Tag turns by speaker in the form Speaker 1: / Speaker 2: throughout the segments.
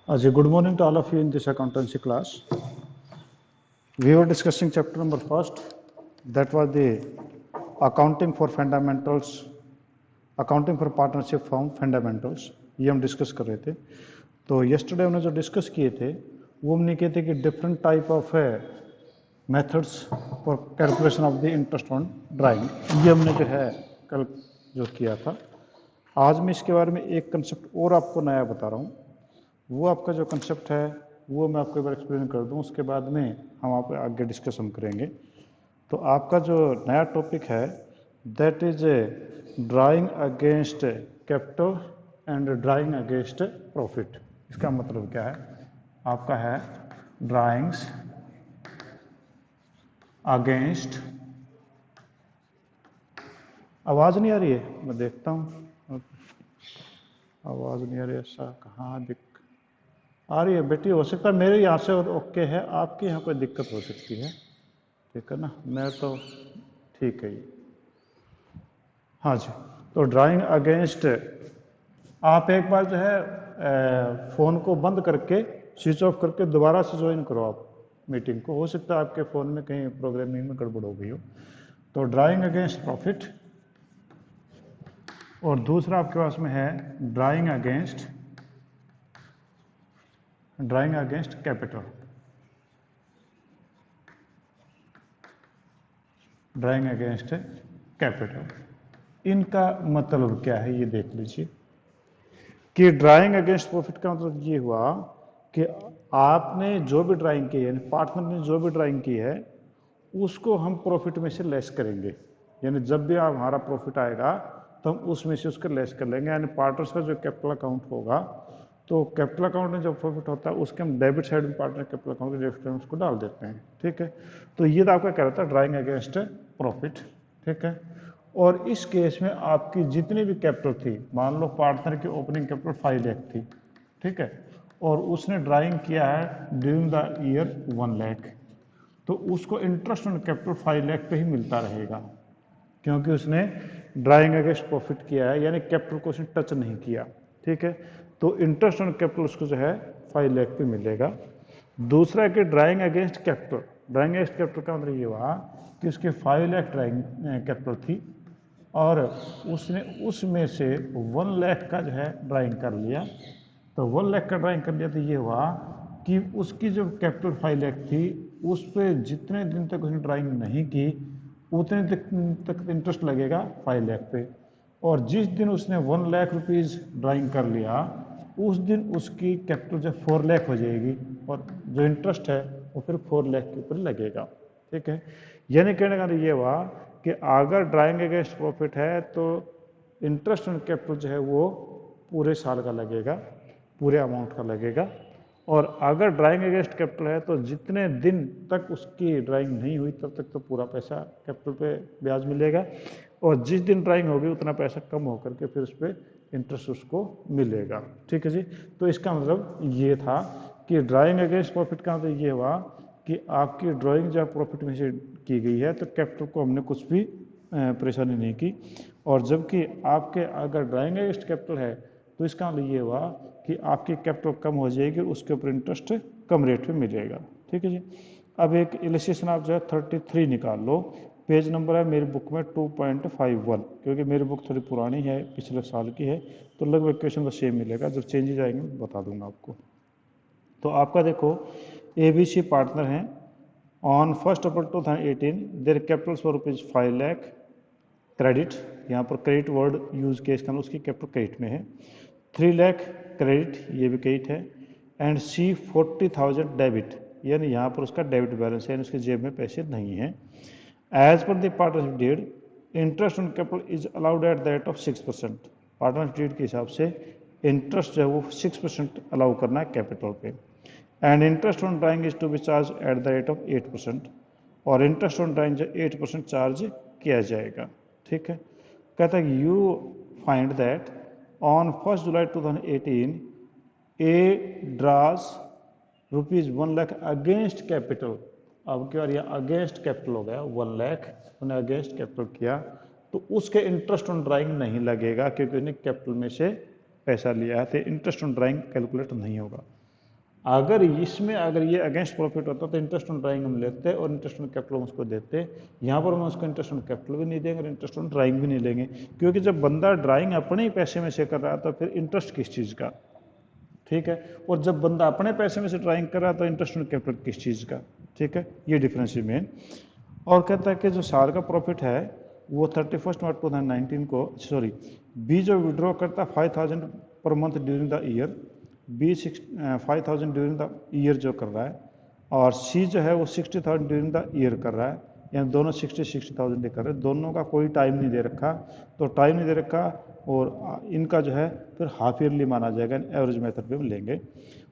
Speaker 1: Good morning to all of you in this accountancy class. We were discussing chapter number first, that was the accounting for fundamentals, accounting for partnership firm fundamentals. ये हम discuss कर रहे थे. तो yesterday हमने जो discuss किए थे वो हमने किए थे कि different type of methods for calculation of the interest on drawing. ये हमने जो है कल जो किया था. आज मैं इसके बारे में एक कंसेप्ट और आपको नया बता रहा हूँ. वो आपका जो कंसेप्ट है वो मैं आपको एक बार एक्सप्लेन कर दूं, उसके बाद में हम आप आगे डिस्कशन करेंगे. तो आपका जो नया टॉपिक है that is drawing against capital and drawing against profit. इसका मतलब क्या है? आपका है ड्राइंग्स अगेंस्ट, आवाज़ नहीं आ रही है, मैं देखता हूँ आवाज़ नहीं आ रही. ऐसा कहाँ आ रही है बेटी? हो सकता है मेरे यहाँ से ओके है, आपके यहाँ कोई दिक्कत हो सकती है. ठीक है ना, मैं तो ठीक है. हाँ जी. तो ड्राइंग अगेंस्ट, आप एक बार जो है फ़ोन को बंद करके स्विच ऑफ करके दोबारा से ज्वाइन करो आप मीटिंग को. हो सकता है आपके फ़ोन में कहीं प्रोग्रामिंग में गड़बड़ हो गई हो. तो ड्राइंग अगेंस्ट प्रॉफिट, और दूसरा आपके पास में है drawing against capital. Drawing against capital, इनका मतलब क्या है ये देख लीजिए. कि ड्राइंग अगेंस्ट प्रॉफिट का मतलब ये हुआ कि आपने जो भी ड्राइंग की है, पार्टनर ने जो भी ड्राइंग की है उसको हम प्रॉफिट में से लेस करेंगे. यानी जब भी हमारा प्रॉफिट आएगा तो हम उसमें से उसको लेस कर लेंगे. यानी पार्टनर्स का जो कैपिटल अकाउंट होगा, तो कैपिटल अकाउंट में जो प्रॉफिट होता है उसके हम डेबिट साइड में पार्टनर कैपिटल अकाउंट के डेबिट में उसको डाल देते हैं. ठीक है. तो ये तो आपका क्या रहता है ड्राइंग अगेंस्ट प्रॉफिट. ठीक है. और इस केस में आपकी जितनी भी कैपिटल थी, मान लो पार्टनर की ओपनिंग कैपिटल 5 लाख थी. ठीक है. और उसने ड्राइंग किया है ड्यूरिंग द ईयर 1 लाख, तो उसको इंटरेस्ट ऑन कैपिटल 5 लाख पे ही मिलता रहेगा, क्योंकि उसने ड्राइंग अगेंस्ट प्रॉफिट किया है, यानी कैपिटल को उसने टच नहीं किया. ठीक है. तो इंटरेस्ट ऑन कैपिटल उसको जो है 5 लाख पे मिलेगा. दूसरा कि drawing against capital, drawing against capital का मतलब ये हुआ कि उसके 5 लाख ड्राइंग कैपिटल थी और उसने उसमें से 1 लाख का जो है ड्राइंग कर लिया. तो 1 लाख का ड्राइंग कर लिया तो ये हुआ कि उसकी जो कैपिटल 5 लाख थी उस पर जितने दिन तक उसने ड्राइंग नहीं की उतने तक इंटरेस्ट लगेगा 5 लाख पे. और जिस दिन उसने 1 लाख रुपीज़ ड्राइंग कर लिया उस दिन उसकी कैपिटल जो 4 लाख हो जाएगी और जो इंटरेस्ट है वो फिर 4 लाख के ऊपर लगेगा. ठीक है. यानी कहने का ये हुआ कि अगर ड्राइंग अगेंस्ट प्रॉफिट है तो इंटरेस्ट ऑन कैपिटल जो है वो पूरे साल का लगेगा, पूरे अमाउंट का लगेगा. और अगर ड्राइंग अगेंस्ट कैपिटल है तो जितने दिन तक उसकी ड्राइंग नहीं हुई तब तक तो पूरा पैसा कैपिटल पे ब्याज मिलेगा, और जिस दिन ड्राइंग होगी उतना पैसा कम होकर के फिर उस पर इंटरेस्ट उसको मिलेगा. ठीक है जी. तो इसका मतलब ये था कि ड्राइंग अगेंस्ट प्रॉफिट का मतलब ये हुआ कि आपकी ड्राइंग जब प्रॉफिट में से की गई है तो कैपिटल को हमने कुछ भी परेशानी नहीं की, और जबकि आपके अगर ड्राइंग अगेंस्ट कैपिटल है तो इसका मतलब ये हुआ कि आपकी कैपिटल कम हो जाएगी, उसके ऊपर इंटरेस्ट कम रेट पे मिलेगा. ठीक है जी. अब एक इलस्ट्रेशन आप जो है 33 निकाल लो. पेज नंबर है मेरी बुक में 2.51, क्योंकि मेरी बुक थोड़ी पुरानी है, पिछले साल की है, तो लगभग क्वेश्चन तो सेम मिलेगा. जब चेंजेज आएंगे बता दूंगा आपको. तो आपका देखो ABC पार्टनर हैं. On 1 April 2018 there Capitals for ₹5 lakh credit, यहाँ पर क्रेडिट वर्ड यूज किया, इसका उसकी कैपिटल क्रेडिट में है. 3 लाख क्रेडिट, ये भी क्रेडिट है. एंड C 40,000 डेबिट, यानी यहाँ पर उसका डेबिट बैलेंस है, यानी उसके जेब में पैसे नहीं हैं. As per the partnership deed interest on capital is allowed at the rate of 6%. Partnership deed के हिसाब से इंटरेस्ट जो है वो 6% अलाउ करना है कैपिटल पे. And interest on drawing is to be charge at the rate of 8%, और इंटरेस्ट ऑन ड्राइंग जो 8% चार्ज किया जाएगा. ठीक है. कहता है you find that on 1 July 2018 A draws ₹1 lakh against capital. अब क्या ये अगेंस्ट कैपिटल हो गया 1 लाख, उन्हें अगेंस्ट कैपिटल किया तो उसके इंटरेस्ट ऑन ड्राइंग नहीं लगेगा, क्योंकि उसने कैपिटल में से पैसा लिया है, तो इंटरेस्ट ऑन ड्राइंग कैलकुलेट नहीं होगा. अगर इसमें अगर ये अगेंस्ट प्रॉफिट होता तो इंटरेस्ट ऑन ड्राइंग हम लेते और इंटरेस्ट ऑन कैपिटल हम उसको देते। यहाँ पर हम उसको इंटरेस्ट ऑन कैपिटल भी नहीं देंगे और इंटरेस्ट ऑन ड्राइंग भी नहीं लेंगे, क्योंकि जब बंदा ड्राइंग अपने ही पैसे में से कर रहा है तो फिर इंटरेस्ट किस चीज़ का, ठीक है। और जब बंदा अपने पैसे में से ड्राइंग कर रहा है तो इंटरेस्ट ऑन कैपिटल किस चीज़ का, ठीक है। ये डिफरेंस है मेन। और कहता है कि जो साल का प्रॉफिट है वो 31 मार्च 2019 को, सॉरी, बी जो विड्रॉ करता है 5000 per month during the year, B 5000 during the year जो कर रहा है, और सी जो है वो 60,000 ड्यूरिंग द ईयर कर रहा है, यानी दोनों 60,000 कर रहे हैं। दोनों का कोई टाइम नहीं दे रखा, तो टाइम नहीं दे रखा और इनका जो है फिर हाफ ईयरली माना जाएगा, एवरेज मेथड पे लेंगे।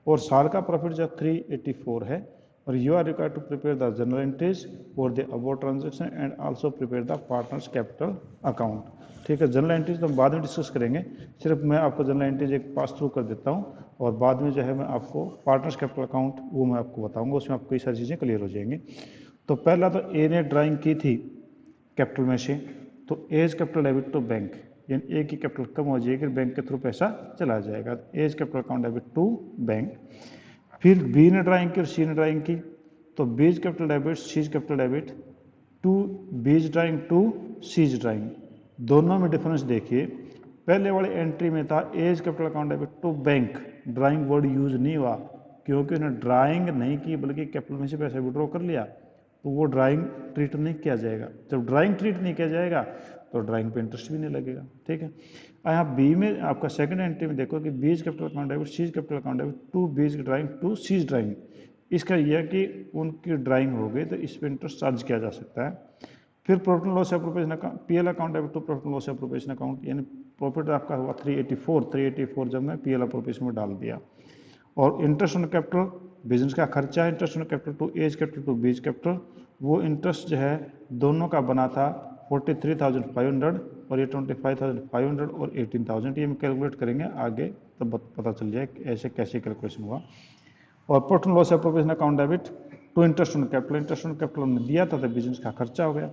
Speaker 1: और साल का प्रॉफिट जो 384 है, और you are required to prepare the journal entries for the above transaction and also prepare the partners capital account, ठीक है। जनरल एंट्रीज तो हम बाद में डिस्कस करेंगे, सिर्फ मैं आपको जनरल एंट्रीज एक पास थ्रू कर देता हूँ, और बाद में जो है मैं आपको पार्टनर्स कैपिटल अकाउंट वो मैं आपको बताऊंगा, उसमें आपको कई सारी चीज़ें क्लियर हो जाएंगी। तो पहला तो ए ने ड्राइंग की थी कैपिटल में से, तो as capital debit to bank, यानी ए की कैपिटल कम हो जाएगी, बैंक के थ्रू पैसा चला जाएगा, as capital account debit to bank. फिर बी ने ड्राइंग की और सी ने ड्राइंग की, तो B's capital debit C's capital debit to B's drawing to C's drawing. दोनों में डिफरेंस देखिए, पहले वाले एंट्री में था as capital account debit to bank, drawing word use नहीं हुआ क्योंकि उन्होंने ड्राइंग नहीं की बल्कि कैपिटल में से पैसा विड्रॉ कर लिया, तो वो ड्राइंग ट्रीट नहीं किया जाएगा। जब ड्राइंग ट्रीट नहीं किया जाएगा तो ड्राइंग पे इंटरेस्ट भी नहीं लगेगा, ठीक है। यहाँ बी में आपका सेकंड एंट्री में देखो कि B's capital account debit C's capital account debit to B's drawing to C's drawing. इसका यह है कि उनकी ड्राइंग हो गई तो इस पर इंटरेस्ट चार्ज किया जा सकता है। फिर profit and loss appropriation account, PL account debit to profit and loss appropriation account, यानी प्रॉफिट आपका हुआ 384 जब मैं पीएल एप्रोप्रिएशन में डाल दिया। और इंटरेस्ट ऑन कैपिटल, बिजनेस का खर्चा, interest on capital to A's capital to B's capital, वो इंटरेस्ट जो है दोनों का बना था 43,500 और ये 25,500 और 18,000। ये हम कैलकुलेट करेंगे आगे तब पता चल जाए ऐसे कैसे कैलकुलेशन हुआ। और profit and loss appropriation account debit to interest on capital, interest on capital हमने दिया था तो बिजनेस का खर्चा हो गया।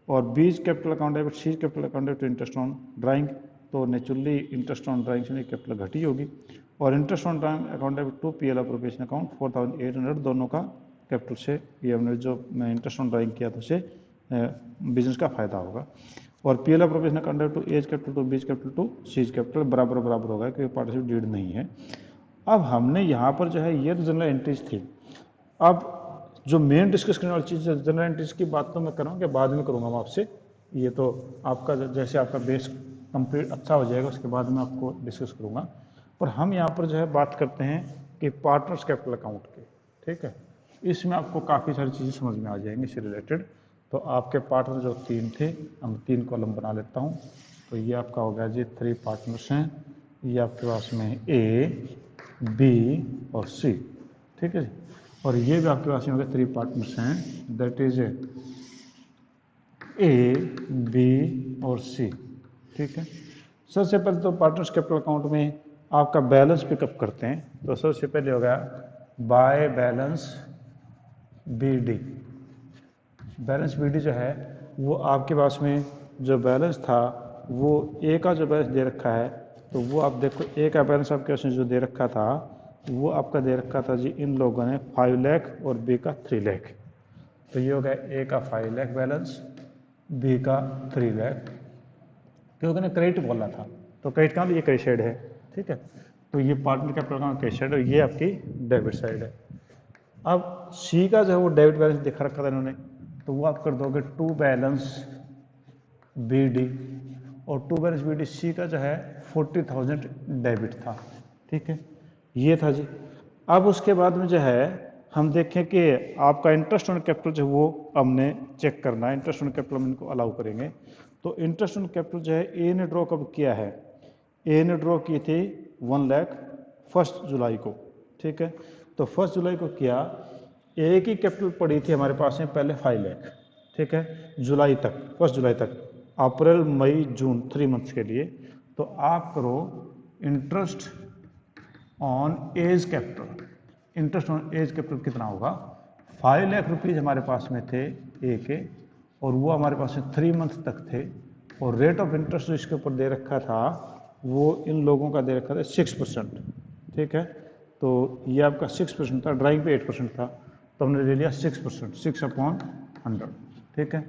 Speaker 1: और B's capital account debit C's capital account debit to interest on drawing, तो नेचुरली इंटरेस्ट ऑन ड्राइंग से कैपिटल घटी होगी। और interest on drawing account debit to PL appropriation account 4,800, दोनों का कैपिटल से ये हमने जो मैं इंटरेस्ट ऑन ड्राइंग किया था उससे बिजनेस का फायदा होगा। और PL appropriation account debit to A's capital to B's capital to C's capital बराबर होगा क्योंकि पार्टनरशिप डीड नहीं है। अब हमने यहाँ पर जो है ये जनरल एंट्रीज थी। अब जो मेन डिस्कस करने वाली चीज़ जनरल एंट्रीज की बात तो मैं करूँगा बाद में करूँगा मैं आपसे, ये तो आपका जैसे आपका बेस कंप्लीट अच्छा हो जाएगा उसके बाद मैं आपको डिस्कस करूँगा। पर हम यहाँ पर जो है बात करते हैं कि पार्टनर्स कैपिटल अकाउंट की, ठीक है। इसमें आपको काफ़ी सारी चीज़ें समझ में आ जाएंगी इससे रिलेटेड। तो आपके पार्टनर जो 3 थे, हम 3 कॉलम बना लेता हूँ। तो ये आपका हो गया जी 3 पार्टनर्स हैं, ये आपके पास में ए, बी और सी, ठीक है जी। और ये भी आपके पास में हो गए 3 पार्टनर्स हैं, दैट इज ए, बी और सी, ठीक है। सबसे पहले तो पार्टनर्स कैपिटल अकाउंट में आपका बैलेंस पिकअप करते हैं। तो सबसे पहले हो गया by balance BD. Balance BD जो है वो आपके पास में जो बैलेंस था वो ए का जो बैलेंस दे रखा है, तो वो आप देखो ए का बैलेंस आपके पास में जो दे रखा था वो आपका दे रखा था जी इन लोगों ने 5 लाख और बी का 3 लाख। तो ये हो गया ए का 5 लाख बैलेंस, बी का 3 लाख, क्योंकि ने क्रेडिट बोला था तो क्रेडिट का ये क्रेडिट साइड है, ठीक है। तो ये partner capital account credit side है, ये आपकी डेबिट साइड है। अब सी का जो है वो डेबिट बैलेंस दिखा रखा था इन्होंने, तो वो आप कर दोगे टू बैलेंस बी डी, और to balance B D C का जो है 40,000 डेबिट था, ठीक है। ये था जी। अब उसके बाद में जो है हम देखें कि आपका इंटरेस्ट ऑन कैपिटल जो वो हमने चेक करना है, इंटरेस्ट ऑन कैपिटल हम इनको अलाउ करेंगे। तो इंटरेस्ट ऑन कैपिटल जो है ए ने ड्रॉ कब किया है, ए ने ड्रॉ की थी 1 लाख 1 जुलाई को, ठीक है। तो 1 जुलाई को किया, ए की कैपिटल पड़ी थी हमारे पास में पहले 5 लाख, ठीक है, जुलाई तक, 1 जुलाई तक, अप्रैल मई जून 3 मंथ्स के लिए। तो आप करो interest on A's capital, interest on A's capital कितना होगा, 5 लाख रुपीज़ हमारे पास में थे ए के, और वो हमारे पास में 3 मंथ तक थे, और रेट ऑफ इंटरेस्ट जो इसके ऊपर दे रखा था वो इन लोगों का दे रखा था 6%, ठीक है। तो ये आपका 6% था, ड्राइंग पे 8% था, तो हमने ले लिया 6%, 6/100। ठीक है,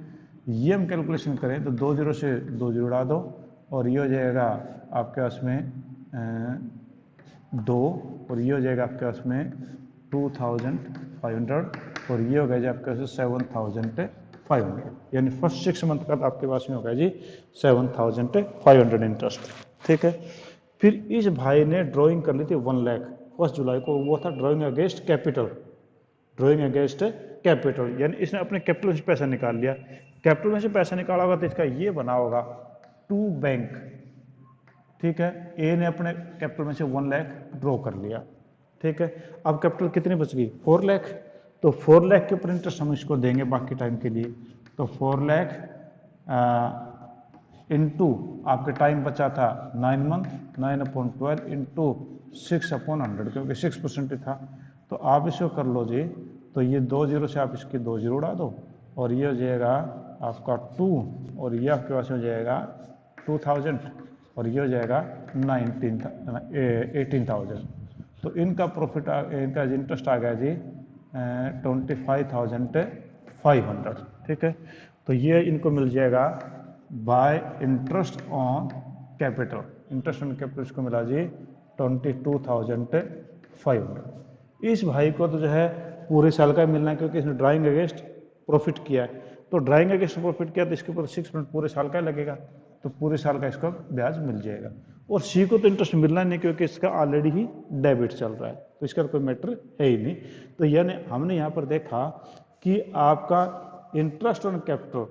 Speaker 1: ये हम कैलकुलेशन करें तो 2 जीरो से 2 जीरो उड़ा दो और ये हो जाएगा आपके पास में 2 और ये हो जाएगा आपके पास में 2500 और ये हो गया जी आपके पास 7500, यानी फर्स्ट 6 मंथ का आपके पास में होगा जी 7500 इंटरेस्ट। ठीक है, फिर इस भाई ने ड्राइंग कर ली थी 1 लाख 1 जुलाई को, वो था drawing against capital, drawing against capital, यानी इसने अपने कैपिटल से पैसा निकाल लिया। कैपिटल में से पैसा निकाला होगा तो इसका ये बना होगा टू बैंक। ठीक है, ए ने अपने कैपिटल में से 1 लाख ड्रॉ कर लिया। ठीक है, अब कैपिटल कितनी बच गई 4 लाख, तो 4 लाख के ऊपर इंटरेस्ट हम इसको देंगे बाकी टाइम के लिए, तो 4 लाख इंटू आपके टाइम बचा था 9 मंथ, 9/12 इंटू 6/100, क्योंकि 6% ही था। तो आप इसको कर लो जी, तो ये 2 जीरो से आप इसकी 2 जीरो उड़ा दो और ये हो जाएगा आपका 2 और ये आपके पास हो जाएगा 2000 और ये हो जाएगा 18,000। तो इनका प्रॉफिट इनका इंटरेस्ट आ गया जी 25,500। ठीक है, तो ये इनको मिल जाएगा bye interest on capital, interest on capital इसको मिला जी 22,500। इस भाई को तो जो है पूरे साल का मिलना है, क्योंकि इसने ड्राइंग अगेंस्ट प्रॉफिट किया है, तो ड्राइंग अगेंस्ट प्रॉफिट किया तो इसके ऊपर 6% पूरे साल का लगेगा, तो पूरे साल का इसको ब्याज मिल जाएगा। और सी को तो इंटरेस्ट मिलना नहीं, क्योंकि इसका ऑलरेडी ही डेबिट चल रहा है, तो इसका कोई मैटर है ही नहीं। तो यानी हमने यहाँ पर देखा कि आपका इंटरेस्ट ऑन कैपिटल,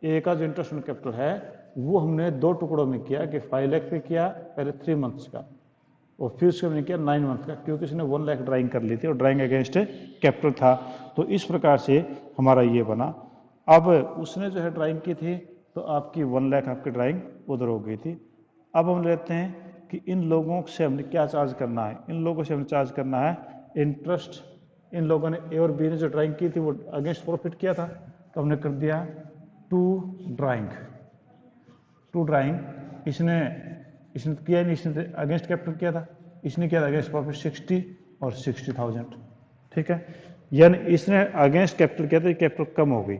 Speaker 1: ए का जो इंटरेस्ट ऑन कैपिटल है वो हमने 2 टुकड़ों में किया, कि 5 लाख पे किया पहले 3 मंथ्स का और फिर उसके हमने किया 9 मंथ का, क्योंकि इसने 1 लाख ड्राइंग कर ली थी और ड्राइंग अगेंस्ट कैपिटल था। तो इस प्रकार से हमारा ये बना। अब उसने जो है ड्राइंग की थी तो आपकी 1 लाख आपकी ड्राइंग उधर हो गई थी। अब हम लेते हैं कि इन लोगों से हमने क्या चार्ज करना है, इन लोगों से हमने चार्ज करना है इंटरेस्ट। इन लोगों ने ए और बी ने जो ड्राइंग की थी वो अगेंस्ट प्रॉफिट किया था, तो हमने कर दिया टू ड्राइंग। इसने किया नहीं, इसने अगेंस्ट कैपिटल किया था, इसने किया था अगेंस्ट प्रॉफिट 60 और 60,000। ठीक है, यानी इसने अगेंस्ट कैपिटल किया तो कैपिटल कम हो गई,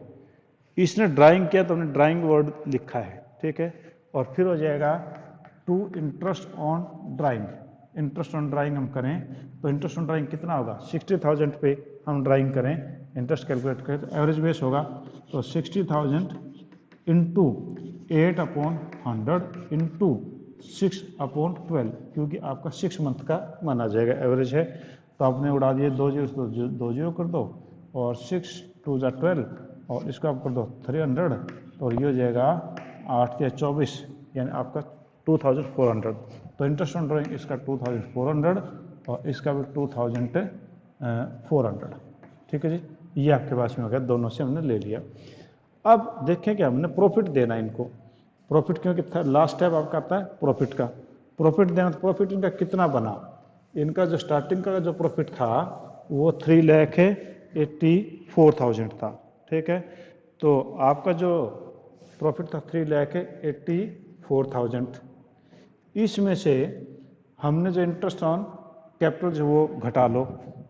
Speaker 1: इसने ड्राइंग किया तो हमने ड्राइंग वर्ड लिखा है। ठीक है, और फिर हो जाएगा to interest on drawing. Interest on drawing हम करें तो इंटरेस्ट ऑन ड्राइंग कितना होगा, 60,000 पे हम ड्राइंग करें, इंटरेस्ट कैलकुलेट करें तो एवरेज बेस होगा, तो 60,000 इंटू 8/100 इंटू 6/12, क्योंकि आपका 6 मंथ का माना जाएगा, एवरेज है। तो आपने उड़ा दिए 2 जीरो, 2 जीरो कर दो और 6 2 जा 12 और इसको आप कर दो 300 और ये हो जाएगा 8 या 24, यानी आपका 2400। तो इंटरेस्ट ऑन ड्राइंग इसका 2400 और इसका भी 2400। ठीक है जी, ये आपके पास में हो गया, दोनों से हमने ले लिया। अब देखें कि हमने प्रॉफिट देना है इनको, प्रॉफिट क्योंकि लास्ट स्टेप आपका आता है प्रॉफिट का, प्रॉफिट देना। तो प्रॉफिट इनका कितना बना, इनका जो स्टार्टिंग का जो प्रॉफिट था वो 3,84,000 था। ठीक है, तो आपका जो प्रॉफिट था 3,84,000, इसमें से हमने जो इंटरेस्ट ऑन कैपिटल जो वो घटा लो।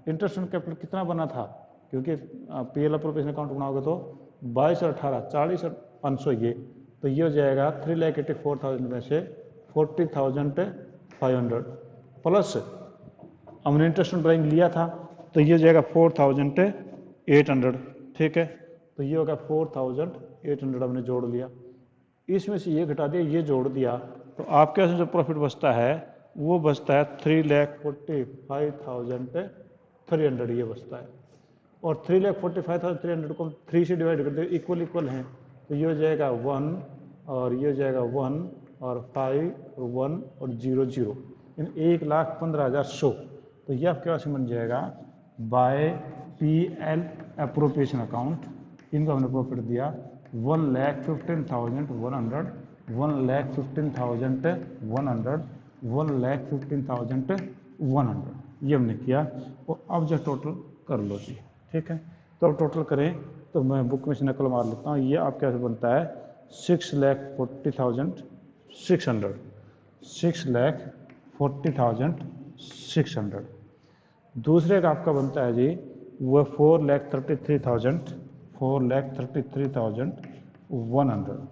Speaker 1: इंटरेस्ट ऑन कैपिटल कितना बना था, क्योंकि पीएल अप्रोप्रिएशन अकाउंट बनाओगे तो 22 और 18 40 और 500 ये, तो ये हो जाएगा 3,84,000 में से 40,500 प्लस हमने इंटरेस्ट ऑन ड्राइंग लिया था, तो ये हो जाएगा 4,800। ठीक है, तो ये होगा 4,800 हमने जोड़ लिया, इसमें से ये घटा दिया, ये जोड़ दिया, तो आपके पास जो प्रॉफिट बचता है वो बचता है 3,45,300 ये बचता है। और 3,45,300 को 3 से डिवाइड कर दे, इक्वल इक्वल हैं, तो ये हो जाएगा 1 और ये हो जाएगा 1 और 5 और 1 और 0 0, 1,15,100। तो ये आपके पास बन जाएगा बाय पीएल अप्रोप्रिएशन अकाउंट। इनको हमने प्रॉफिट दिया 1,15,100, 1,15,100, 1,15,100, ये हमने किया। और अब जो टोटल कर लो जी। ठीक है, तो अब टोटल करें तो मैं बुक में से नकल मार लेता हूँ, ये आपके पास बनता है 6,40,600, 6,40,600। दूसरे का आपका बनता है जी वो 4,33,100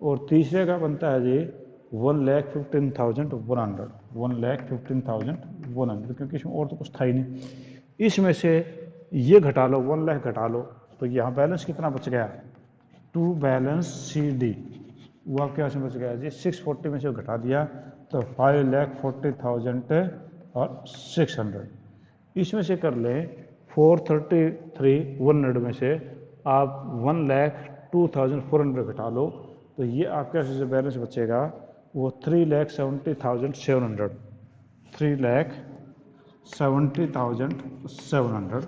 Speaker 1: और तीसरे का बनता है जी 1,15,100 1,15,100 क्योंकि इसमें और तो कुछ था ही नहीं। इसमें से ये घटा लो 1 लाख घटा लो तो यहाँ बैलेंस कितना बच गया, टू बैलेंस सी डी वो आपके पास में बच गया जी 640 में से घटा दिया तो 5,40,000 और 600। इसमें से कर लें 433,100 में से आप 1,02,400 घटा लो तो ये आपके पास जो बैलेंस बचेगा वो 3,70,700 3,70,700।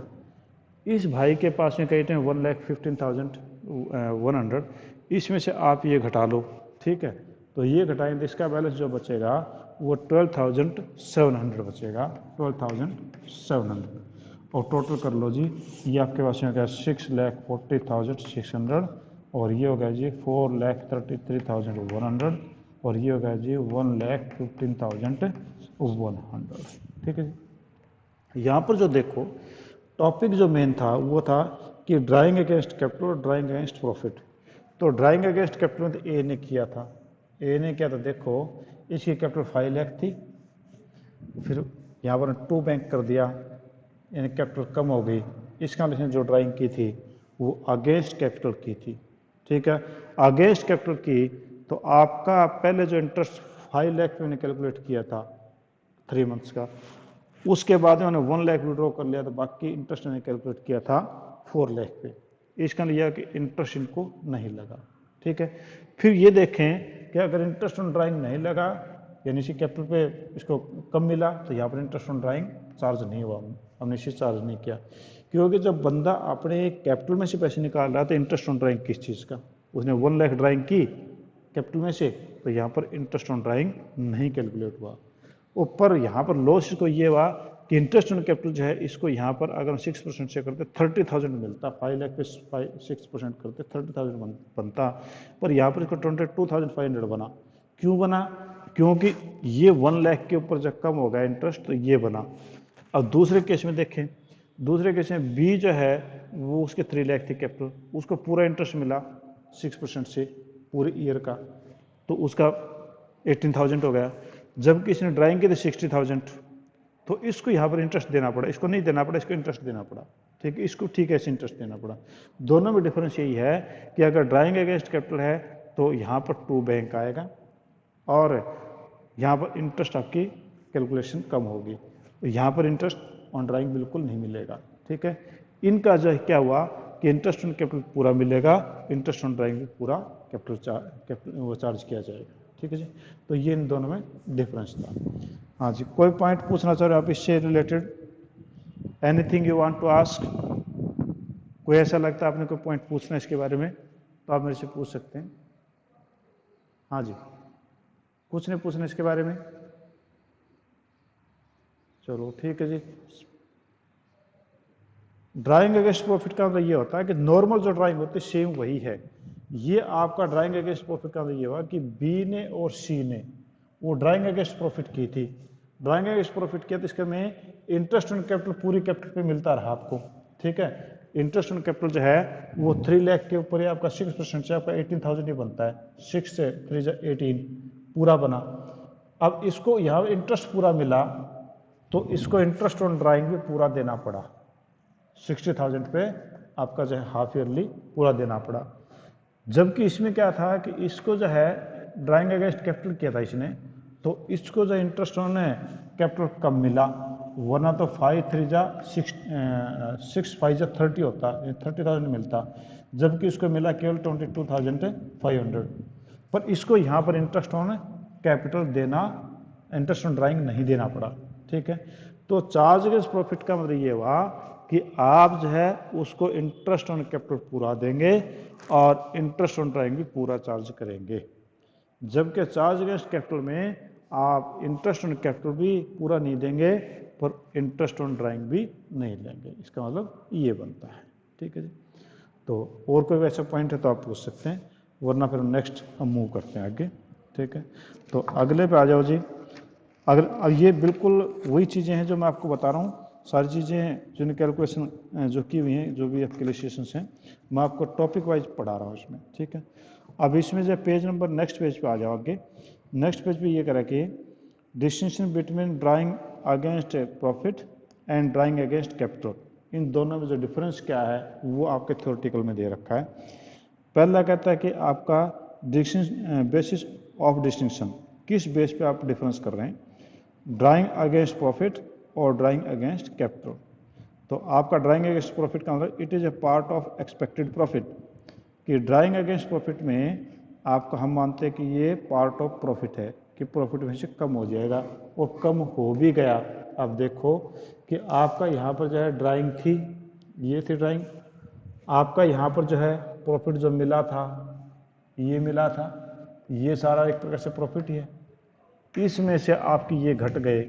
Speaker 1: इस भाई के पास में कहते हैं 1,15,100, इसमें से आप ये घटा लो, ठीक है। तो ये घटाएंगे तो इसका बैलेंस जो बचेगा वो 12,700 बचेगा, 12,700। और टोटल कर लो जी, ये आपके पास में हो गया 6,40,600 और ये हो गया जी 4,33,100 और ये हो गया जी 1,15,100, ठीक है जी। यहाँ पर जो देखो टॉपिक जो मेन था वो था कि ड्राइंग अगेंस्ट कैपिटल और ड्राइंग अगेंस्ट प्रॉफिट। तो ड्राइंग अगेंस्ट कैपिटल तो ए ने किया था, देखो इसकी कैपिटल 5 लाख थी, फिर यहाँ पर 2 बैंक कर दिया यानी कैपिटल कम हो गई। इस कंडीशन जो ड्राइंग की थी वो अगेंस्ट कैपिटल की थी, ठीक है। अगेंस्ट कैपिटल की तो आपका पहले जो इंटरेस्ट 5 लाख पे मैंने कैलकुलेट किया था 3 मंथ्स का, उसके बाद में मैंने 1 लाख विड्रॉ कर लिया तो बाकी इंटरेस्ट मैंने कैलकुलेट किया था 4 लाख पे। इसका लिया कि इंटरेस्ट इनको नहीं लगा, ठीक है। फिर ये देखें कि अगर इंटरेस्ट ऑन ड्राइंग नहीं लगा यानी इसी कैपिटल पे इसको कम मिला तो यहाँ पर इंटरेस्ट ऑन ड्राइंग चार्ज नहीं हुआ, हमने इसे चार्ज नहीं किया। क्योंकि जब बंदा अपने कैपिटल में से पैसे निकाल रहा है तो इंटरेस्ट ऑन ड्राइंग किस चीज़ का, उसने 1 लाख ड्राइंग की कैपिटल में से तो यहाँ पर इंटरेस्ट ऑन ड्राइंग नहीं कैलकुलेट हुआ। ऊपर यहाँ पर लॉस को ये हुआ कि इंटरेस्ट ऑन कैपिटल जो है इसको यहाँ पर अगर 6% से करते 30,000 मिलता, 5 लाख पे 6% करते 30,000 बनता, पर यहाँ पर इसको 22,500 बना। क्यों बना, क्योंकि ये 1 लाख के ऊपर जब कम हो गया इंटरेस्ट तो ये बना। अब दूसरे केस में देखें, दूसरे केस में बी जो है वो उसके 3 लाख थी कैपिटल, उसको पूरा इंटरेस्ट मिला 6% से पूरे ईयर का तो उसका 18,000 हो गया। जबकि इसने ड्राइंग की थी 60,000 तो इसको यहाँ पर इंटरेस्ट देना पड़ा, इसको नहीं देना पड़ा, इसको इंटरेस्ट देना पड़ा, ठीक है। इसको ठीक है, इंटरेस्ट देना पड़ा। दोनों में डिफरेंस यही है कि अगर ड्राइंग अगेंस्ट कैपिटल है तो यहाँ पर 2 बैंक आएगा और यहाँ पर इंटरेस्ट आपकी कैलकुलेशन कम होगी, तो यहाँ पर इंटरेस्ट ऑन ड्राइंग बिल्कुल नहीं मिलेगा, ठीक है। इनका जो क्या हुआ कि इंटरेस्ट ऑन कैपिटल पूरा मिलेगा, इंटरेस्ट ऑन ड्राइंग भी पूरा कैपिटल वो चार्ज किया जाएगा, ठीक है जी। तो ये इन दोनों में डिफरेंस था। हाँ जी, कोई पॉइंट पूछना चाह रहे हो आप इससे related, anything you want to ask? कोई ऐसा लगता है आपने कोई पॉइंट पूछना है इसके बारे में तो आप मेरे से पूछ सकते हैं। हाँ जी, कुछ नहीं पूछना इसके बारे में? चलो ठीक है जी। ड्राइंग अगेंस्ट प्रॉफिट का मतलब ये होता है कि नॉर्मल जो ड्राइंग होती है सेम वही है। ये आपका ड्राइंग अगेंस्ट प्रॉफिट का मतलब ये हुआ कि बी ने और सी ने वो ड्राइंग अगेंस्ट प्रॉफिट की थी, ड्राइंग अगेंस्ट प्रॉफिट किया तो इसके में इंटरेस्ट ऑन कैपिटल पूरी कैपिटल पे मिलता रहा आपको, ठीक है। इंटरेस्ट ऑन कैपिटल जो है वो 3 लाख के ऊपर ही आपका 6% से आपका 18,000 ही बनता है, 6 से 3 18 पूरा बना। अब इसको यहाँ इंटरेस्ट पूरा मिला तो इसको इंटरेस्ट ऑन ड्राइंग भी पूरा देना पड़ा, 60,000 पे आपका जो है हाफ ईयरली पूरा देना पड़ा। जबकि इसमें क्या था कि इसको जो है ड्राइंग अगेंस्ट कैपिटल किया था इसने तो इसको जो इंटरेस्ट ऑन कैपिटल कम मिला, वरना तो 5 3 जा 6 5 जा 30 होता, 30,000 मिलता, जबकि इसको मिला केवल 22,500। पर इसको यहाँ पर इंटरेस्ट ऑन कैपिटल देना, इंटरेस्ट ऑन ड्राइंग नहीं देना पड़ा, ठीक है। तो चार्ज अगेंस्ट प्रॉफिट का मतलब ये हुआ कि आप जो है उसको इंटरेस्ट ऑन कैपिटल पूरा देंगे और इंटरेस्ट ऑन ड्राइंग भी पूरा चार्ज करेंगे। जबकि चार्ज अगेंस्ट कैपिटल में आप इंटरेस्ट ऑन कैपिटल भी पूरा नहीं देंगे पर इंटरेस्ट ऑन ड्राइंग भी नहीं लेंगे, इसका मतलब ये बनता है, ठीक है जी। तो और कोई वैसा पॉइंट है तो आप पूछ सकते हैं, वरना फिर नेक्स्ट हम मूव करते हैं आगे, ठीक है। तो अगले पे आ जाओ जी। अगर अब ये बिल्कुल वही चीज़ें हैं जो मैं आपको बता रहा हूँ, सारी चीज़ें जो कैलकुलेशन जो की हुई हैं, जो भी कैलकुलेशंस हैं, मैं आपको टॉपिक वाइज पढ़ा रहा हूँ इसमें, ठीक है। अब इसमें जब पेज नंबर नेक्स्ट पेज पे आ जाओ आगे, नेक्स्ट पेज पे ये करा कि distinction between drawing against profit and drawing against capital, इन दोनों में जो डिफरेंस क्या है वो आपके थ्योरेटिकल में दे रखा है। पहला कहता है कि आपका बेसिस ऑफ डिस्टिंक्शन, किस बेस पे आप डिफरेंस कर रहे हैं, ड्राइंग अगेंस्ट प्रॉफिट और ड्राइंग अगेंस्ट कैपिटल। तो आपका ड्राइंग अगेंस्ट प्रॉफिट का मतलब it is a part of expected profit, कि ड्राइंग अगेंस्ट प्रॉफिट में आपका हम मानते हैं कि ये पार्ट ऑफ प्रॉफिट है, कि प्रॉफिट में से कम हो जाएगा, वो कम हो भी गया। अब देखो कि आपका यहाँ पर जो है ड्राइंग थी, ये थी ड्राइंग, आपका यहाँ पर जो है प्रॉफिट जो मिला था, ये मिला था, ये सारा एक प्रकार से प्रॉफिट ही है, इसमें से आपकी ये घट गए,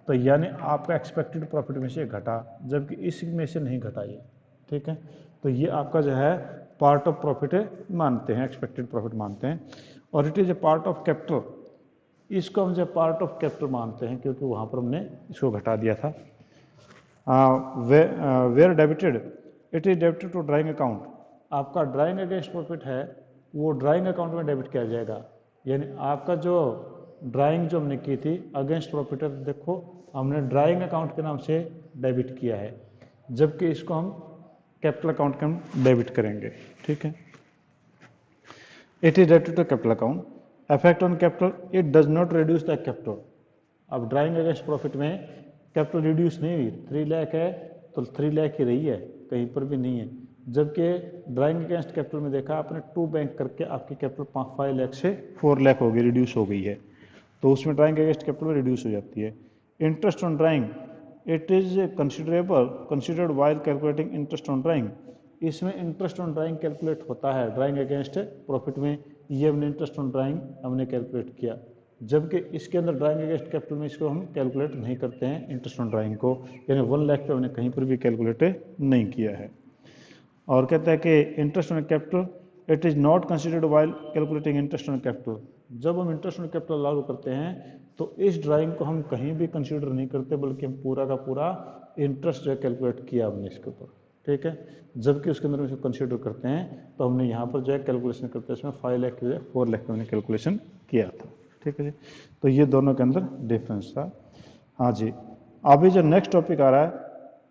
Speaker 1: तो यानी आपका एक्सपेक्टेड प्रॉफिट में से घटा, जबकि इसमें से नहीं घटा ये, ठीक है। तो ये आपका जो है पार्ट ऑफ प्रॉफिट मानते हैं, एक्सपेक्टेड प्रॉफिट मानते हैं। और it is a part of capital, इसको हम जो पार्ट ऑफ कैपिटल मानते हैं, क्योंकि वहाँ पर हमने इसको घटा दिया था। Where debited, it is debited to drawing account, आपका ड्राइंग अगेंस्ट प्रॉफिट है वो ड्राइंग अकाउंट में डेबिट किया जाएगा, यानी आपका जो ड्राइंग जो हमने की थी अगेंस्ट प्रॉफिट, देखो हमने ड्राइंग अकाउंट के नाम से डेबिट किया है, जबकि इसको हम कैपिटल अकाउंट के हम डेबिट करेंगे, ठीक है। It is debited to capital account, effect on capital, it does not reduce the capital. अब ड्राइंग अगेंस्ट प्रॉफिट में कैपिटल रिड्यूस नहीं हुई, 3 लाख है तो 3 लाख ही रही है, कहीं पर भी नहीं है, जबकि ड्राइंग अगेंस्ट कैपिटल में देखा आपने 2 बैंक करके आपकी कैपिटल 5 लाख से 4 लाख हो गई, रिड्यूस हो गई है, तो उसमें ड्राइंग अगेंस्ट कैपिटल रिड्यूस हो जाती है। Interest on drawing, it is considered while calculating interest on drawing, इसमें इंटरेस्ट ऑन ड्राइंग कैलकुलेट होता है ड्राइंग अगेंस्ट प्रॉफिट में, ये हमने इंटरेस्ट ऑन ड्राइंग हमने कैलकुलेट किया, जबकि इसके अंदर ड्राइंग अगेंस्ट कैपिटल में इसको हम कैलकुलेट नहीं करते हैं इंटरेस्ट ऑन ड्राइंग को, यानी 1 लाख पे हमने कहीं पर भी कैलकुलेट नहीं किया है। और कहता है कि interest on capital, it is not considered while calculating interest on capital, जब हम इंटरेस्ट ऑन कैपिटल लागू करते हैं तो इस ड्राइंग को हम कहीं भी कंसीडर नहीं करते, बल्कि हम पूरा का पूरा इंटरेस्ट जो है कैलकुलेट किया हमने इसके ऊपर, ठीक है। जबकि उसके अंदर हम कंसीडर करते हैं तो हमने यहाँ पर जो है कैलकुलेशन करते हैं, इसमें 5 लाख की 4 लाख में हमने कैलकुलेशन किया था, ठीक है जी। तो ये दोनों के अंदर डिफरेंस था। हाँ जी, अभी जो नेक्स्ट टॉपिक आ रहा है,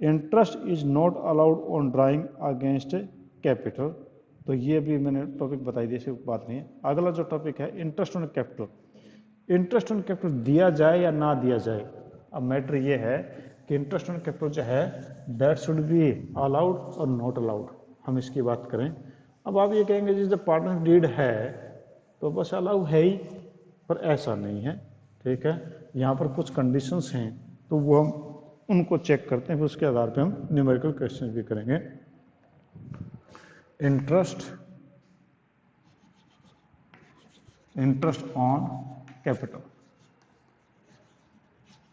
Speaker 1: interest is not allowed on drawing against capital, तो ये भी मैंने टॉपिक बताई दी, ऐसी बात नहीं है। अगला जो टॉपिक है interest on capital, interest on capital दिया जाए या ना दिया जाए, अब मैटर ये है कि इंटरेस्ट ऑन कैपिटल जो है दैट शुड बी अलाउड और नॉट अलाउड, हम इसकी बात करें। अब आप ये कहेंगे जिस पार्टनर डीड है तो बस अलाउ है ही, पर ऐसा नहीं है, ठीक है। यहाँ पर कुछ कंडीशंस हैं, तो वो हम उनको चेक करते हैं, फिर उसके आधार पे हम न्यूमेरिकल क्वेश्चन भी करेंगे। Interest on capital,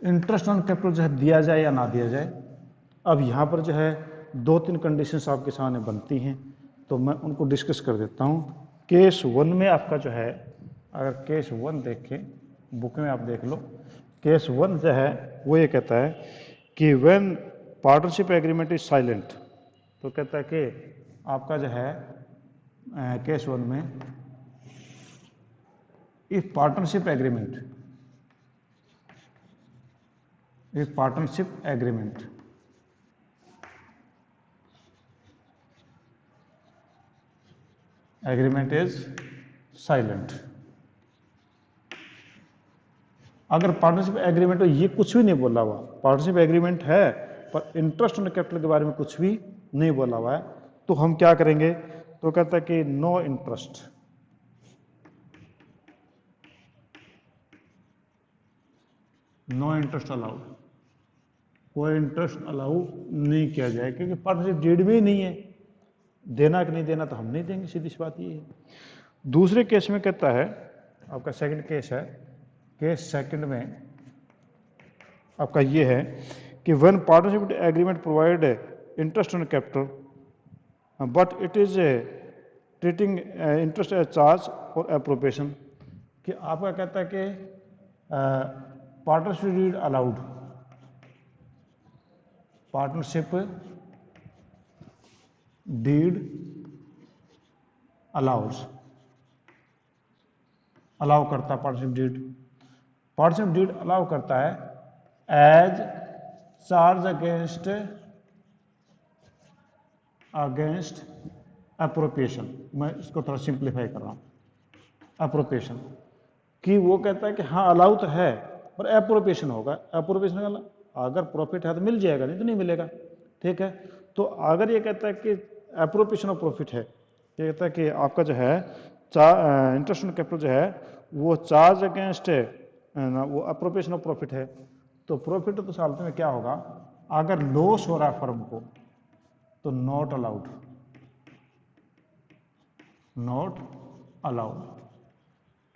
Speaker 1: interest on capital जो है दिया जाए या ना दिया जाए। अब यहाँ पर जो है 2-3 कंडीशंस आपके सामने बनती हैं, तो मैं उनको डिस्कस कर देता हूँ। केस 1 में आपका जो है, अगर केस 1 देखें बुक में आप देख लो, केस 1 जो है वो ये कहता है कि when partnership agreement is silent, तो कहता है कि आपका जो है केस 1 में if partnership agreement is silent, अगर पार्टनरशिप एग्रीमेंट हो, ये कुछ भी नहीं बोला हुआ, पार्टनरशिप एग्रीमेंट है पर इंटरेस्ट ऑन कैपिटल के बारे में कुछ भी नहीं बोला हुआ है, तो हम क्या करेंगे, तो कहता है कि no interest, no interest allowed, कोई इंटरेस्ट अलाउ नहीं किया जाए, क्योंकि पार्टनरशिप डीड में ही नहीं है, देना कि नहीं देना तो हम नहीं देंगे, सीधी सी बात ये है। दूसरे केस में कहता है, आपका सेकंड केस है, केस सेकंड में आपका ये है कि when partnership agreement provide interest on capital but it is treating interest as charge for appropriation, कि आपका कहता है कि partnership deed allowed, partnership deed allows, allow करता है पार्टनरशिप डीड अलाउ करता है एज चार्ज अगेंस्ट अप्रोप्रिएशन। मैं इसको थोड़ा सिंप्लीफाई कर रहा हूं, अप्रोप्रिएशन कि वो कहता है कि हाँ अलाउ तो है पर अप्रोप्रिएशन होगा। अप्रोप्रिएशन का अगर प्रॉफिट है तो मिल जाएगा, नहीं तो नहीं मिलेगा। ठीक है, तो अगर ये कहता है कि अप्रोप्रिएशन ऑफ प्रॉफिट है, ये कहता है कि आपका जो है इंटरेस्ट ऑन कैपिटल जो है वो चार्ज अगेंस्ट वो अप्रोप्रिएशन ऑफ प्रॉफिट है, तो प्रॉफिट तो हालत में क्या होगा, अगर लॉस हो रहा है फर्म को तो नॉट अलाउड, नॉट अलाउड,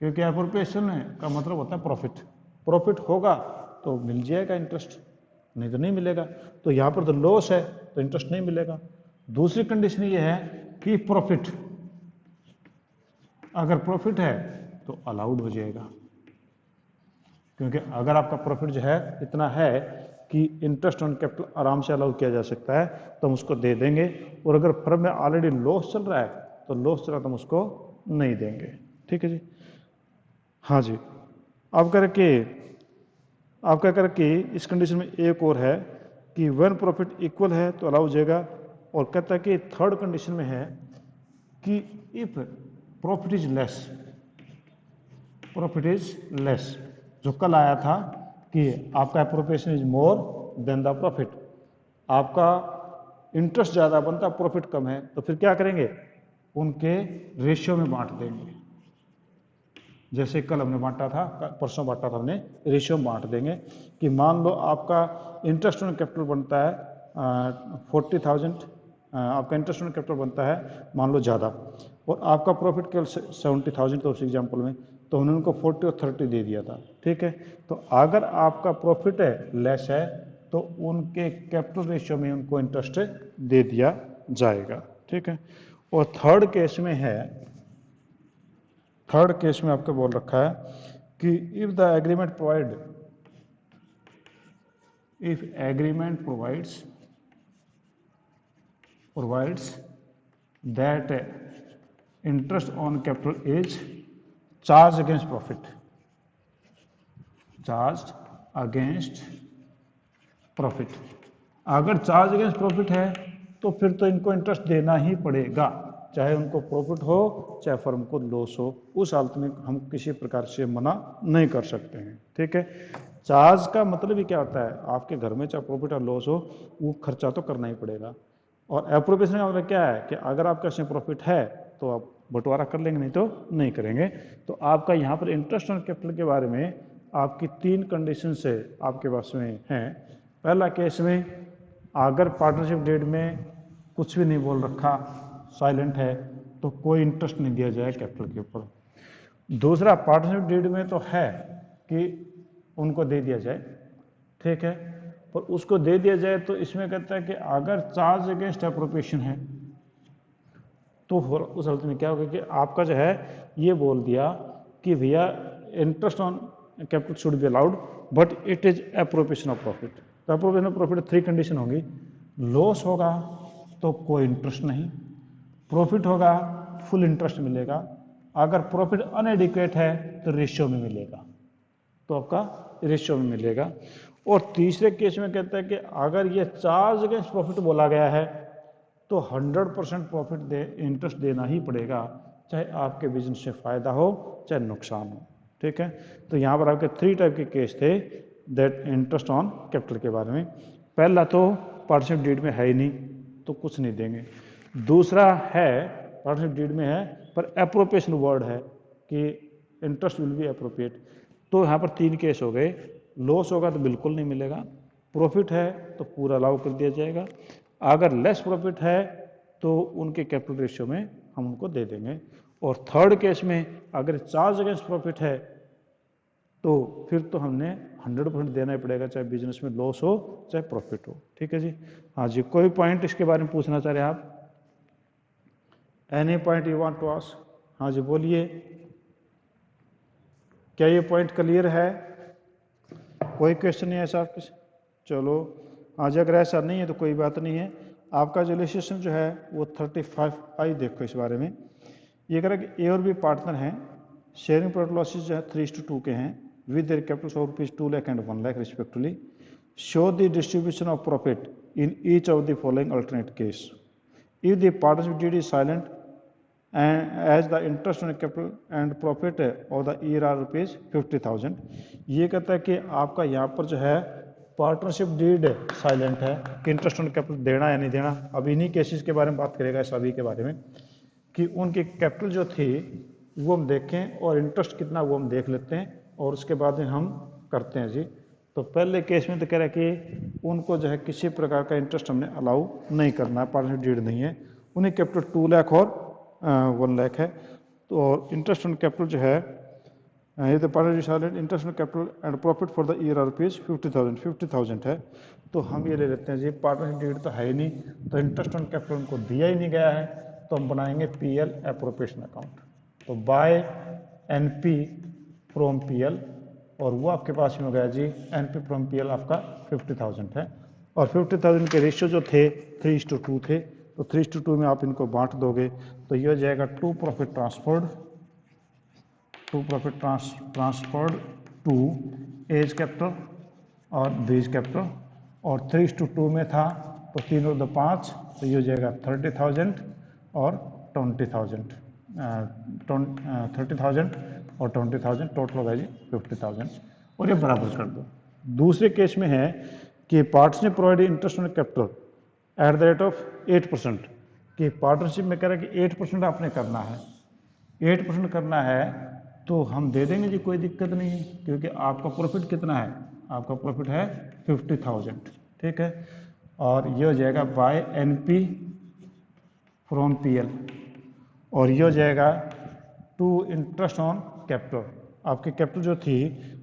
Speaker 1: क्योंकि अप्रोप्रिएशन का मतलब होता है प्रॉफिट। प्रॉफिट होगा तो मिल जाएगा इंटरेस्ट, नहीं तो नहीं मिलेगा। तो यहां पर तो लॉस है तो इंटरेस्ट नहीं मिलेगा। दूसरी कंडीशन ये है कि प्रॉफिट, अगर प्रॉफिट है तो अलाउड हो जाएगा, क्योंकि अगर आपका प्रॉफिट जो है इतना है कि इंटरेस्ट ऑन कैपिटल आराम से अलाउ किया जा सकता है तो हम उसको दे देंगे, और अगर फर्म में ऑलरेडी लॉस चल रहा है तो लॉस चल रहा तो हम उसको नहीं देंगे। ठीक है जी, हाँ जी। अब करके आप क्या करें कि इस कंडीशन में एक और है कि वन प्रॉफिट इक्वल है तो अलाउ हो जाएगा, और कहता है कि थर्ड कंडीशन में है कि if profit is less, profit is less, जो कल आया था कि आपका appropriation is more than the profit, आपका इंटरेस्ट ज़्यादा बनता प्रॉफिट कम है, तो फिर क्या करेंगे, उनके रेशियो में बांट देंगे। जैसे कल हमने बांटा था, परसों बांटा था हमने, रेशियो में बांट देंगे कि मान लो आपका इंटरेस्ट ऑन कैपिटल बनता है 40,000, आपका इंटरेस्ट ऑन कैपिटल बनता है मान लो ज़्यादा, और आपका प्रॉफिट केवल 70,000 था उस एग्जाम्पल में, तो उन्होंने उनको 40 और 30 दे दिया था। ठीक है, तो अगर आपका प्रॉफिट है लेस है तो उनके कैपिटल रेशियो में उनको इंटरेस्ट दे दिया जाएगा। ठीक है, और थर्ड केस में है, थर्ड केस में आपको बोल रखा है कि if the agreement provide, if agreement provides that interest on capital is charge against profit, charge against profit, अगर चार्ज अगेंस्ट प्रॉफिट है तो फिर तो इनको इंटरेस्ट देना ही पड़ेगा, चाहे उनको प्रॉफिट हो चाहे फर्म को लॉस हो, उस हालत में हम किसी प्रकार से मना नहीं कर सकते हैं। ठीक है, चार्ज का मतलब ही क्या होता है, आपके घर में चाहे प्रॉफिट और लॉस हो वो खर्चा तो करना ही पड़ेगा। और एप्रोप्रिएशन का मतलब क्या है कि अगर आपके पास प्रॉफिट है तो आप बंटवारा कर लेंगे, नहीं तो नहीं करेंगे। तो आपका यहाँ पर इंटरेस्ट ऑन कैपिटल के बारे में आपकी 3 कंडीशन से आपके पास में हैं। पहला केस में अगर पार्टनरशिप डीड में कुछ भी नहीं बोल रखा, साइलेंट है, तो कोई इंटरेस्ट नहीं दिया जाए कैपिटल के ऊपर। दूसरा, पार्टनरशिप डीड में तो है कि उनको दे दिया जाए, ठीक है, पर उसको दे दिया जाए तो इसमें कहता है कि अगर चार्ज अगेंस्ट एप्रोप्रिएशन है तो उस हालत में क्या होगा कि आपका जो है ये बोल दिया कि भैया interest on capital should be allowed but it is appropriation of profit. तो एप्रोप्रिएशन ऑफ प्रॉफिट 3 कंडीशन होगी, लॉस होगा तो कोई इंटरेस्ट नहीं, प्रॉफिट होगा फुल इंटरेस्ट मिलेगा, अगर प्रॉफिट अनएडिक्वेट है तो रेशियो में मिलेगा, तो आपका रेशियो में मिलेगा। और तीसरे केस में कहता है कि अगर ये चार्ज अगेंस्ट प्रॉफिट बोला गया है तो 100% प्रॉफिट इंटरेस्ट देना ही पड़ेगा, चाहे आपके बिजनेस में फायदा हो चाहे नुकसान हो। ठीक है, तो यहाँ पर आपके 3 टाइप के केस थे दैट इंटरेस्ट ऑन कैपिटल के बारे में। पहला तो पार्टनरशिप डीड में है ही नहीं तो कुछ नहीं देंगे, दूसरा है पार्टनरशिप डीड में है पर एप्रोप्रिएशन वर्ड है कि इंटरेस्ट विल बी एप्रोप्रिएट, तो यहाँ पर 3 केस हो गए, लॉस होगा तो बिल्कुल नहीं मिलेगा, प्रॉफिट है तो पूरा अलाउ कर दिया जाएगा, अगर लेस प्रॉफिट है तो उनके कैपिटल रेशियो में हम उनको दे देंगे, और थर्ड केस में अगर चार्ज अगेंस्ट प्रॉफिट है तो फिर तो हमने 100% देना ही पड़ेगा, चाहे बिजनेस में लॉस हो चाहे प्रॉफिट हो। ठीक है जी, हाँ जी, कोई पॉइंट इसके बारे में पूछना चाह रहे हैं आप? Any point you want to ask? हाँ जी बोलिए, क्या ये पॉइंट क्लियर है? कोई क्वेश्चन नहीं है साहब? चलो आज अगर ऐसा नहीं है तो कोई बात नहीं है, आपका जो रिलेशन जो है वो 35 आई देखो इस बारे में। ये कह रहा है कि ए और बी पार्टनर हैं, शेयरिंग प्रॉफिट लॉसेज जो है 3:2 के हैं, with their capital of ₹2 lakh and 1 lakh respectively. Show the distribution of profit in each of the following alternate case. If the partnership deed is silent and as the interest on capital and profit of the year are ₹50,000। ये कहता है कि आपका यहाँ पर जो है partnership deed silent है कि इंटरेस्ट ऑन कैपिटल देना या नहीं देना। अब इन्हीं केसेस के बारे में बात करेगा सभी के बारे में कि उनकी कैपिटल जो थी वो हम देखें और इंटरेस्ट कितना वो हम देख लेते हैं और उसके बाद में हम करते हैं जी। तो पहले केस में तो कह रहा है कि उनको जो है किसी प्रकार का इंटरेस्ट हमने अलाउ नहीं करना है, पार्टनरशिप डीड नहीं है। उन्हें कैपिटल 2 लाख और 1 लाख है। तो इंटरेस्ट ऑन कैपिटल जो है ये तो partnership interest on capital and profit for the year are ₹50,000 है। तो हम ये ले लेते हैं जी, पार्टनरशिप डीड तो है ही नहीं, तो इंटरेस्ट ऑन कैपिटल उनको दिया ही नहीं गया है, तो हम बनाएंगे पीएल एप्रोप्रिएशन अकाउंट। तो बाय एनपी फ्रॉम पीएल, और वो आपके पास में हो गया जी एनपी फ्रॉम पीएल आपका 50,000 है, और 50,000 के रेशियो जो थे 3:2 थे, तो 3:2 में आप इनको बांट दोगे तो ये हो जाएगा to profit transferred to A's capital और बीज कैपिटल, और 3:2 में था तो 3 और 2 5, तो ये हो जाएगा 30,000 और 20,000, 30,000 और 20,000, टोटल होगा जी 50,000, और ये बराबर कर दो। दूसरे केस में है कि partnership provide interest on capital eight the rate of 8%, कि पार्टनरशिप में कह रहा है कि 8% आपने करना है, 8% करना है तो हम दे देंगे जी, कोई दिक्कत नहीं है, क्योंकि आपका प्रॉफिट कितना है, आपका प्रॉफिट है 50,000, ठीक है। और ये हो जाएगा बाय एनपी फ्रॉम पीएल, और ये हो जाएगा टू इंटरेस्ट ऑन कैपिटल। आपकी कैपिटल जो थी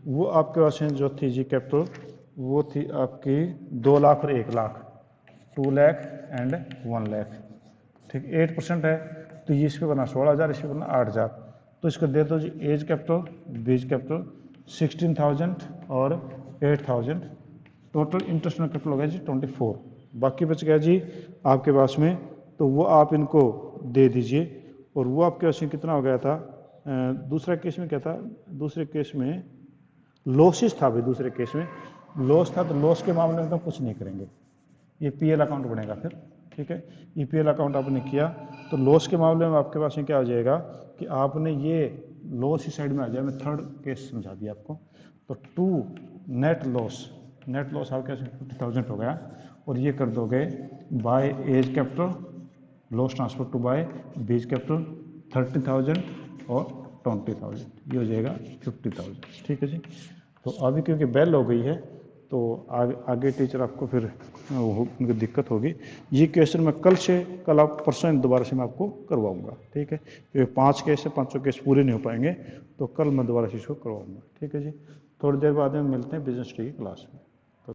Speaker 1: वो आपके पास जो थी जी कैपिटल, वो थी आपकी 2 लाख और 1 लाख, 2 लाख एंड 1 लाख, ठीक। 8% है तो ये इस पर बना 16,000, इस पर बना 8,000, तो इसको दे दो जी एज कैपिटल बीज कैपिटल 16,000 और 8,000, टोटल इंटरेस्ट ऑन कैपिटल हो गया जी 24। बाकी बच गया जी आपके पास में, तो वो आप इनको दे दीजिए, और वो आपके पास में कितना हो गया था। दूसरा केस में क्या था, दूसरे केस में लॉसेस था भाई, दूसरे केस में लॉस था, तो लॉस के मामले में तो कुछ नहीं करेंगे, ये पीएल अकाउंट बनेगा फिर, ठीक है। ये पीएल अकाउंट आपने किया तो लॉस के मामले में आपके पास में क्या हो जाएगा कि आपने ये लॉस इस साइड में आ जाए, मैं थर्ड केस समझा दिया आपको। तो टू नेट लॉस आपके पास 50,000 हो गया, और ये कर दोगे by A's capital loss transfer to by B's capital 30,000 और 20,000, ये हो जाएगा 50,000, ठीक है जी। तो अभी क्योंकि बेल हो गई है तो आगे टीचर आपको फिर उनकी दिक्कत होगी। ये क्वेश्चन मैं कल आप परसों दोबारा से मैं आपको करवाऊंगा, ठीक है। क्योंकि 5 केस है, 5 केस पूरे नहीं हो पाएंगे, तो कल मैं दोबारा से इसको करवाऊंगा, ठीक है जी। थोड़ी देर बाद में मिलते हैं बिजनेस ट्री की क्लास में।